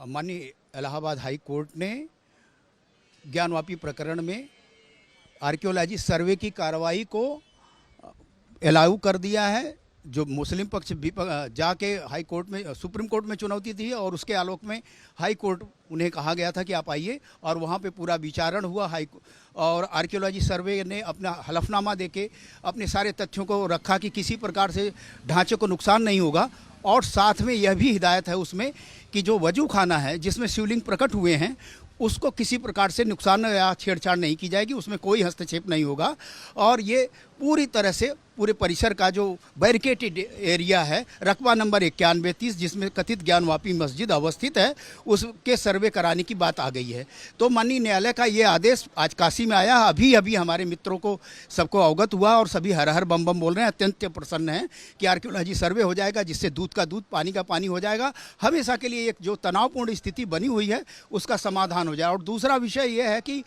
माननीय Allahabad high court ने ज्ञानवापी प्रकरण में आर्कियोलॉजी सर्वे की कार्रवाई को अलाउ कर दिया है। जो मुस्लिम पक्ष जाके हाई कोर्ट में सुप्रीम कोर्ट में चुनौती थी और उसके आलोक में हाई कोर्ट उन्हें कहा गया था कि आप आइए, और वहाँ पे पूरा विचारण हुआ और आर्कियोलॉजी सर्वे ने अपना हलफनामा देके अपने सारे तथ्यों को रखा कि किसी प्रकार से ढांचे को नुकसान नहीं होगा। और साथ में यह भी हिदायत है उसमें कि जो वजू खाना है जिसमें शिवलिंग प्रकट हुए हैं उसको किसी प्रकार से नुकसान या छेड़छाड़ नहीं की जाएगी, उसमें कोई हस्तक्षेप नहीं होगा। और ये पूरी तरह से पूरे परिसर का जो बैरिकेटेड एरिया है रकबा नंबर 9130 जिसमें कथित ज्ञानवापी मस्जिद अवस्थित है उसके सर्वे कराने की बात आ गई है। तो माननीय न्यायालय का ये आदेश आज काशी में आया, अभी अभी हमारे मित्रों को सबको अवगत हुआ और सभी हर हर बम बम बोल रहे हैं, अत्यंत प्रसन्न हैं कि आर्कियोलॉजी सर्वे हो जाएगा जिससे दूध का दूध पानी का पानी हो जाएगा। हमेशा के लिए एक जो तनावपूर्ण स्थिति बनी हुई है उसका समाधान हो जाए। और दूसरा विषय यह है कि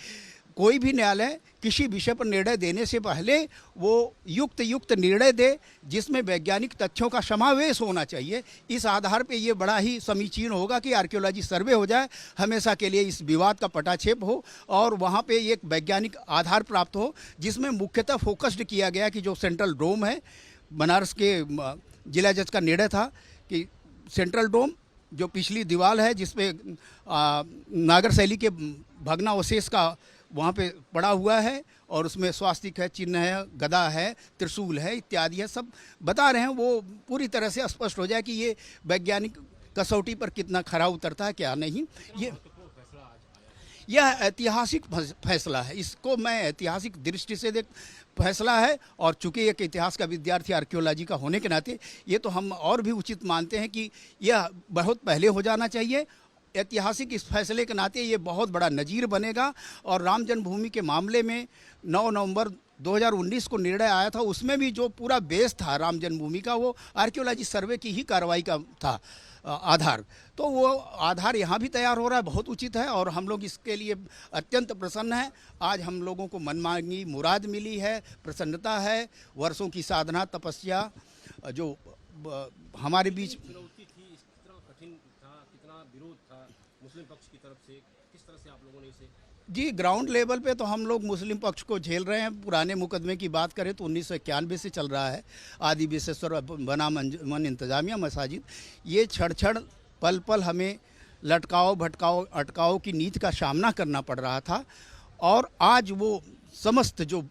कोई भी न्यायालय किसी विषय पर निर्णय देने से पहले वो युक्त निर्णय दे जिसमें वैज्ञानिक तथ्यों का समावेश होना चाहिए। इस आधार पे ये बड़ा ही समीचीन होगा कि आर्कियोलॉजी सर्वे हो जाए, हमेशा के लिए इस विवाद का पटाक्षेप हो और वहाँ पे एक वैज्ञानिक आधार प्राप्त हो जिसमें मुख्यतः फोकस्ड किया गया कि जो सेंट्रल डोम है, बनारस के जिला जज का निर्णय था कि सेंट्रल डोम जो पिछली दीवार है जिसपे नागर शैली के भग्नावशेष का वहाँ पे पड़ा हुआ है और उसमें स्वास्तिक है, चिन्ह है, गदा है, त्रिशूल है इत्यादि है, सब बता रहे हैं, वो पूरी तरह से स्पष्ट हो जाए कि ये वैज्ञानिक कसौटी पर कितना खरा उतरता है क्या नहीं। यह ऐतिहासिक फैसला है, इसको मैं ऐतिहासिक दृष्टि से देख फैसला है। और चूंकि एक इतिहास का विद्यार्थी आर्कियोलॉजी का होने के नाते ये तो हम और भी उचित मानते हैं कि यह बहुत पहले हो जाना चाहिए। ऐतिहासिक इस फैसले के नाते ये बहुत बड़ा नज़ीर बनेगा। और राम जन्मभूमि के मामले में 9 नवंबर 2019 को निर्णय आया था, उसमें भी जो पूरा बेस था राम जन्मभूमि का वो आर्कियोलॉजी सर्वे की ही कार्रवाई का था आधार। तो वो आधार यहाँ भी तैयार हो रहा है, बहुत उचित है और हम लोग इसके लिए अत्यंत प्रसन्न हैं। आज हम लोगों को मनमांगी मुराद मिली है, प्रसन्नता है। वर्षों की साधना तपस्या जो हमारे बीच विरोध था मुस्लिम पक्ष की तरफ से, किस तरह से आप लोगों ने इसे? जी, ग्राउंड लेवल पे तो हम लोग मुस्लिम पक्ष को झेल रहे हैं। पुराने मुकदमे की बात करें तो 1991 से चल रहा है। आदि विशेश्वर बनाम अंजुमन इंतजामिया मसाजिद, ये छड़ पल पल हमें लटकाओ भटकाओ अटकाओ की नीति का सामना करना पड़ रहा था। और आज वो समस्त जो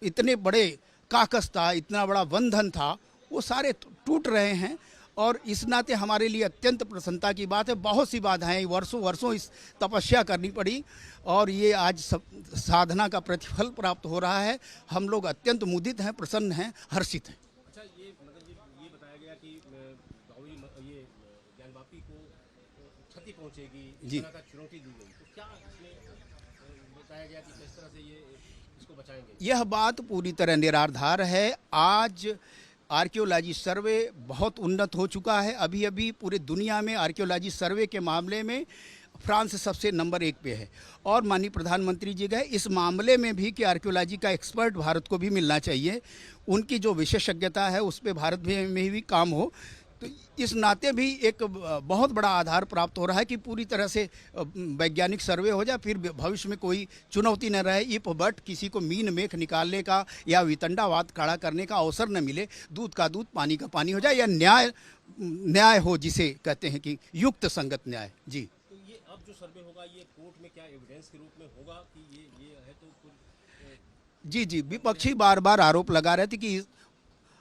इतने बड़े काकस था, इतना बड़ा बंधन था, वो सारे टूट रहे हैं। और इस नाते हमारे लिए अत्यंत प्रसन्नता की बात है। बहुत सी बाधाएं वर्षों इस तपस्या करनी पड़ी और ये आज साधना का प्रतिफल प्राप्त हो रहा है। हम लोग अत्यंत मुदित हैं, प्रसन्न हैं, हर्षित हैं। अच्छा, ये मतलब ये बताया गया कि ये ज्ञानवापी को क्षति पहुंचेगी, इस तरह का चुनौती दी गई, तो क्या इसमें बताया गया कि किस तरह से ये इसको बचाएंगे? यह बात पूरी तरह निराधार है। आज आर्कियोलॉजी सर्वे बहुत उन्नत हो चुका है। अभी अभी पूरे दुनिया में आर्कियोलॉजी सर्वे के मामले में फ्रांस सबसे नंबर 1 पे है। और माननीय प्रधानमंत्री जी गए इस मामले में भी कि आर्कियोलॉजी का एक्सपर्ट भारत को भी मिलना चाहिए, उनकी जो विशेषज्ञता है उस पर भारत में भी काम हो। तो इस नाते भी एक बहुत बड़ा आधार प्राप्त हो रहा है कि पूरी तरह से वैज्ञानिक सर्वे हो जाए, फिर भविष्य में कोई चुनौती न रहे। इफ बट किसी को मीन मेख निकालने का या वितंडावाद खड़ा करने का अवसर न मिले, दूध का दूध पानी का पानी हो जाए, या न्याय हो जिसे कहते हैं कि युक्त संगत न्याय। जी, तो ये अब जो सर्वे होगा ये कोर्ट में क्या एविडेंस के रूप में होगा कि ये है? तो जी, विपक्षी बार बार आरोप लगा रहे थे कि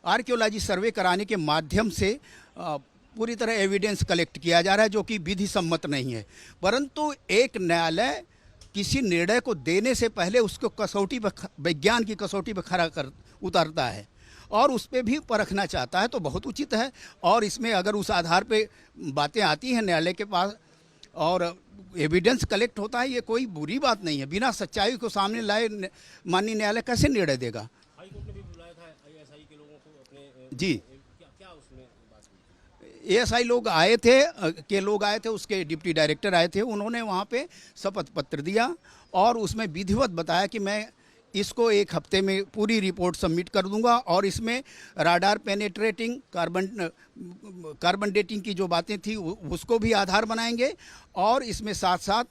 आर्कियोलॉजी सर्वे कराने के माध्यम से पूरी तरह एविडेंस कलेक्ट किया जा रहा है जो कि विधि सम्मत नहीं है। परंतु एक न्यायालय किसी निर्णय को देने से पहले उसको कसौटी पर, विज्ञान की कसौटी पर खड़ा कर उतारता है और उस पर भी परखना चाहता है, तो बहुत उचित है। और इसमें अगर उस आधार पे बातें आती हैं न्यायालय के पास और एविडेंस कलेक्ट होता है, ये कोई बुरी बात नहीं है। बिना सच्चाई को सामने लाए माननीय न्यायालय कैसे निर्णय देगा? हाई कोर्ट ने भी बुलाया था ASI के लोगों को अपने, जी, क्या उसमें बात हुई? ASI लोग आए थे, उसके डिप्टी डायरेक्टर आए थे, उन्होंने वहाँ पे शपथ पत्र दिया और उसमें विधिवत बताया कि मैं इसको 1 हफ्ते में पूरी रिपोर्ट सबमिट कर दूंगा और इसमें राडार पेनेट्रेटिंग कार्बन डेटिंग की जो बातें थी उसको भी आधार बनाएंगे और इसमें साथ साथ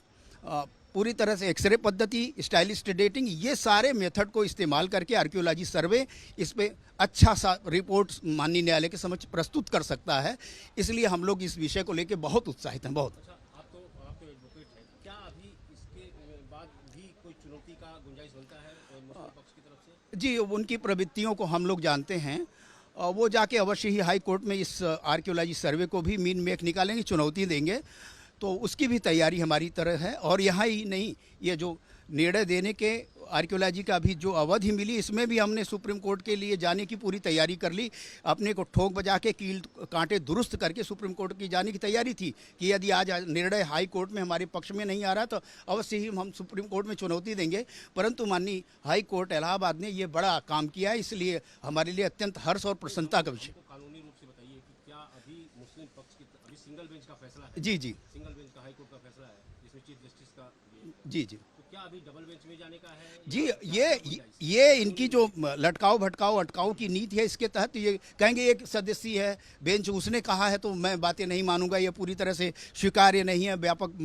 पूरी तरह से एक्सरे पद्धति, स्टाइलिस्ट डेटिंग, ये सारे मेथड को इस्तेमाल करके आर्कियोलॉजी सर्वे इस पे अच्छा सा रिपोर्ट माननीय न्यायालय के समक्ष प्रस्तुत कर सकता है। इसलिए हम लोग इस विषय को लेकर बहुत उत्साहित हैं। बहुत अच्छा, आप तो एडवोकेट हैं, क्या अभी इसके बाद भी कोई चुनौती का गुंजाइश बनता है मुस्लिम पक्ष की तरफ से? जी, उनकी प्रवृत्तियों को हम लोग जानते हैं। वो जाके अवश्य ही हाई कोर्ट में इस आर्कियोलॉजी सर्वे को भी मीन मेख निकालेंगे, चुनौती देंगे, तो उसकी भी तैयारी हमारी तरह है। और यहाँ ही नहीं, ये जो निर्णय देने के आर्कियोलॉजी का भी जो अवधि मिली, इसमें भी हमने सुप्रीम कोर्ट के लिए जाने की पूरी तैयारी कर ली। अपने को ठोक बजा के कील कांटे दुरुस्त करके सुप्रीम कोर्ट की जाने की तैयारी थी कि यदि आज निर्णय हाई कोर्ट में हमारे पक्ष में नहीं आ रहा तो अवश्य ही हम सुप्रीम कोर्ट में चुनौती देंगे। परंतु माननीय हाई कोर्ट इलाहाबाद ने ये बड़ा काम किया है, इसलिए हमारे लिए अत्यंत हर्ष और प्रसन्नता का विषय। कानूनी रूप से बताइए कि क्या अभी मुस्लिम पक्ष की अभी सिंगल बेंच का फैसला है? जी जी सिंगल बेंच का हाई कोर्ट का फैसला है जिसमें चीफ जस्टिस का जी जी तो क्या अभी डबल बेंच में जाने का है? जी, ये इनकी जो लटकाओ भटकाओ अटकाओ की नीति है, इसके तहत ये कहेंगे एक सदस्य है बेंच, उसने कहा है तो मैं बातें नहीं मानूंगा, ये पूरी तरह से स्वीकार्य नहीं है, व्यापक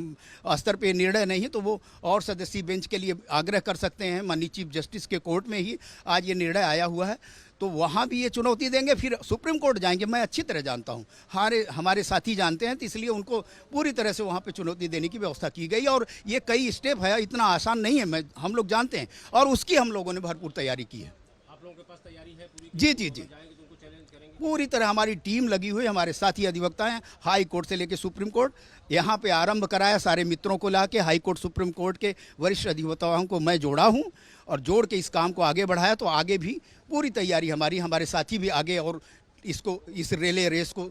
स्तर पे निर्णय नहीं है, तो वो और सदस्यीय बेंच के लिए आग्रह कर सकते हैं। माननीय चीफ जस्टिस के कोर्ट में ही आज ये निर्णय आया हुआ है, तो वहाँ भी ये चुनौती देंगे, फिर सुप्रीम कोर्ट जाएंगे। मैं अच्छी तरह जानता हूँ, हमारे साथी जानते हैं, तो इसलिए उनको पूरी तरह से वहाँ पे चुनौती देने की व्यवस्था की गई। और ये कई स्टेप है, इतना आसान नहीं है, हम लोग जानते हैं, और उसकी हम लोगों ने भरपूर तैयारी की है। आप लोगों के पास तैयारी है पूरी? जी जी जी, जाएंगे तो उनको चैलेंज करेंगे? पूरी तरह हमारी टीम लगी हुई है, हमारे साथी अधिवक्ता हैं, हाई कोर्ट से लेकर सुप्रीम कोर्ट, यहाँ पे आरंभ कराया, सारे मित्रों को ला के हाई कोर्ट सुप्रीम कोर्ट के वरिष्ठ अधिवक्ताओं को मैं जोड़ा हूँ और जोड़ के इस काम को आगे बढ़ाया। तो आगे भी पूरी तैयारी हमारे साथी भी आगे और इसको इस रेले रेस को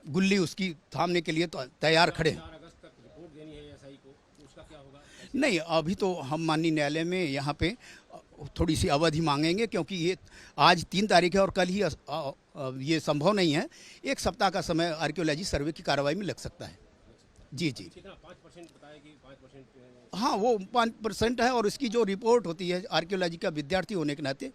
गुल्ली उसकी थामने के लिए तो तैयार खड़े हैं। 4 अगस्त तक रिपोर्ट देनी है एसआई को, तो उसका क्या होगा? नहीं, अभी तो हम माननीय न्यायालय में यहाँ पे थोड़ी सी अवधि मांगेंगे, क्योंकि ये आज 3 तारीख है और कल ही ये संभव नहीं है। 1 सप्ताह का समय आर्कियोलॉजी सर्वे की कार्रवाई में लग सकता है। जी जी, कितना 5% बताएगी? 5% हाँ, वो 5% है, और इसकी जो रिपोर्ट होती है आर्कियोलॉजी का विद्यार्थी होने के नाते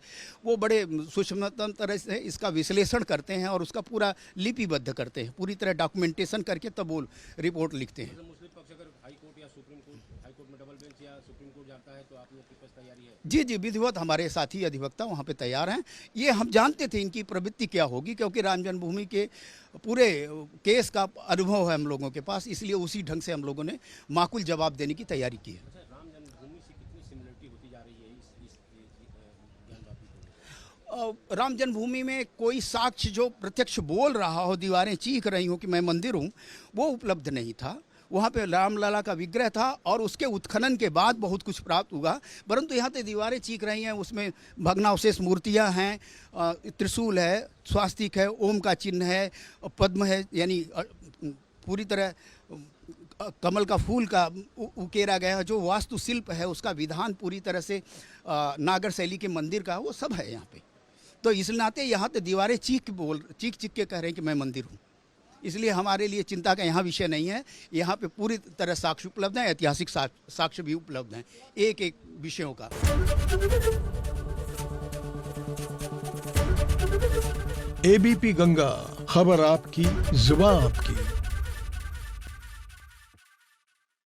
वो बड़े सूक्ष्मतम तरह से इसका विश्लेषण करते हैं और उसका पूरा लिपिबद्ध करते हैं, पूरी तरह डॉक्यूमेंटेशन करके तब वो रिपोर्ट लिखते हैं। मुस्लिम पक्ष अगर हाई कोर्ट या सुप्रीम कोर्ट, हाई कोर्ट में डबल बेंच या सुप्रीम कोर्ट जाता है तो आप लोग के पास तैयारी है? जी जी, विधिवत हमारे साथी अधिवक्ता वहाँ पे तैयार हैं। ये हम जानते थे इनकी प्रवृत्ति क्या होगी, क्योंकि राम जन्मभूमि के पूरे केस का अनुभव है हम लोगों के पास, इसलिए उसी ढंग से हम लोगों ने माकूल जवाब देने की तैयारी की है। अच्छा, राम जन्मभूमि से कितनी सिमिलरिटी होती जा रही है इस ज्ञानवापी को? राम जन्मभूमि में कोई साक्ष्य जो प्रत्यक्ष बोल रहा हो, दीवारें चीख रही हो कि मैं मंदिर हूँ, वो उपलब्ध नहीं था। वहाँ पे रामलला का विग्रह था और उसके उत्खनन के बाद बहुत कुछ प्राप्त हुआ, परंतु यहाँ पे दीवारें चीख रही हैं, उसमें भग्नावशेष मूर्तियाँ हैं, त्रिशूल है, स्वास्तिक है, ओम का चिन्ह है, पद्म है, यानी पूरी तरह कमल का फूल का उकेरा गया, जो वास्तुशिल्प है उसका विधान पूरी तरह से नागर शैली के मंदिर का, वो सब है यहाँ पे। तो इस नाते यहाँ तो दीवारें चीख के कह रहे हैं कि मैं मंदिर हूँ, इसलिए हमारे लिए चिंता का यहाँ विषय नहीं है। यहाँ पे पूरी तरह साक्ष्य उपलब्ध हैं, ऐतिहासिक साक्ष्य भी उपलब्ध हैं एक एक विषयों का। एबीपी गंगा, खबर आपकी, जुबान आपकी।